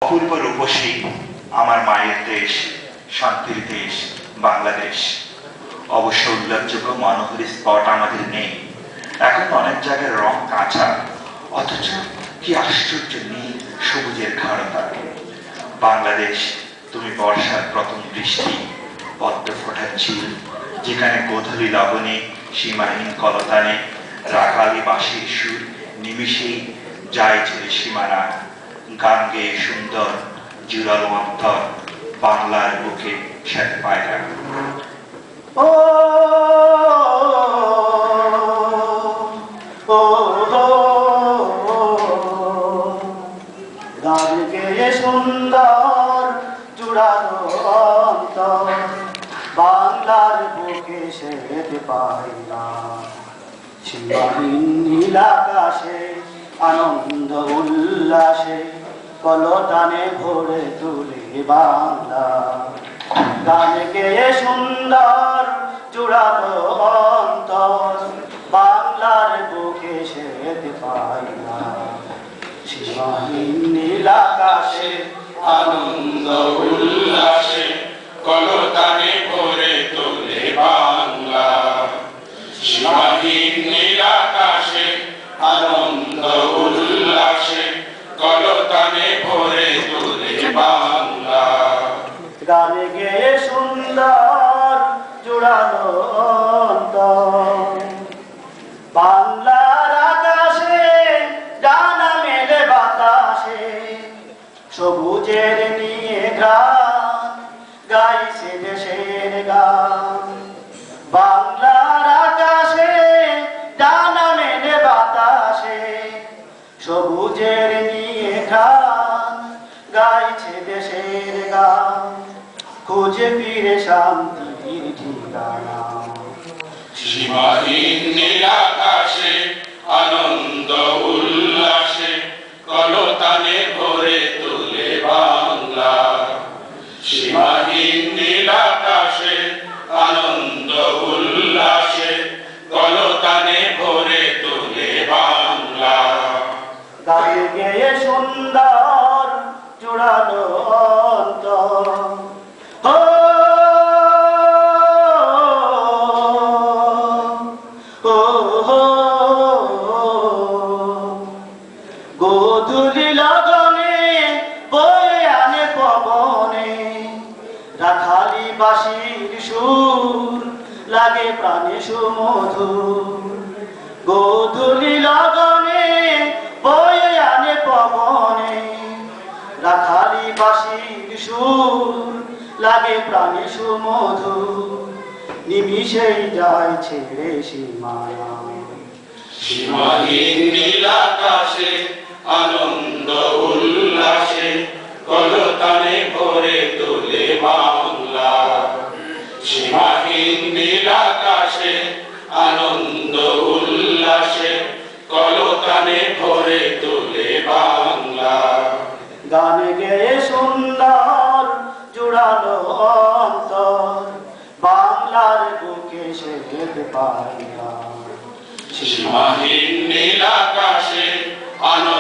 অপূর্ব রূপসী আমার মায়ের দেশ, শান্তির দেশ বাংলাদেশ। অবশ্য উল্লেখযোগ্য মনোহরী স্পট আমাদের নেই, এখন অনেক জায়গায় রং কাঁচা, অথচ কি আশ্চর্য নীল সবুজের গাঢ়তা। বাংলাদেশ, তুমি বর্ষার প্রথম বৃষ্টি, পদ্ম ফোটার ঝিল, যেখানে গোধূলি লবণে সীমাহীন কলতানে রাখালি বাঁশির সুর নিমিষেই যায় ছেড়ে সীমানা। গান গেয়ে সুন্দর জুড়ালো অন্তর, বাংলার বুকে শ্বেত পায়রা। ও গান গেয়ে সুন্দর জুড়ালো অন্তর, বাংলার বুকে শ্বেত পায়রা। সীমাহীন নীল আকাশে আনন্দ উল্লাসে কলতানে ভরে তুলে বাংলা। গান গেয়ে সুন্দর জুড়ালো অন্তর, বাংলার বুকে শ্বেত পায়রা। সীমাহীন নীল আকাশে আনন্দ উল্লাসে কলতানে ভরে তোলে বাংলা। সীমাহীন নীল আকাশে আনন্দ উল্লাসে কলতানে ভরে তোলে বাংলা। গান গেয়ে সুন্দর জুড়ালো অন্তর, বাংলার আকাশে ডানা মেলে বাতাসে সবুজের নিয়ে গান গাইছে দেশের গান। বাংলার আকাশে ডানা মেলে বাতাসে সবুজের নিয়ে গান গাইছে দেশের গান। খুঁজে ফিরে শান্তির ঠিকানা। সীমাহীন নীল আকাশে আনন্দ উল্লাসে কলতানে ভরে তোলে বাংলা। সীমাহীন নীল আকাশে আনন্দ উল্লাসে কলতানে ভরে তোলে বাংলা। গান গেয়ে সুন্দর জুড়ালো অন্তর, গোধূলি লগনে বয়ে আনে পবনে রাখালি বাঁশির সুর লাগে প্রাণে সুমধুর। গোধূলি লগনে বয়ে আনে পবনে রাখালি বাঁশির সুর লাগে প্রাণে সুমধুর। নিমিষেই যায় ছেড়ে সীমানা। সীমাহীন নীল আকাশে আনন্দ উল্লাসে কলতানে ভরে তোলে বাংলা। সীমাহীন নীল আকাশে আনন্দ উল্লাসে কলতানে ভরে তোলে বাংলা। গান গেয়ে সুন্দর জুড়ালো অন্তর, বাংলার বুকে শ্বেত পায়রা। সীমাহীন নীল আকাশে আনন্দ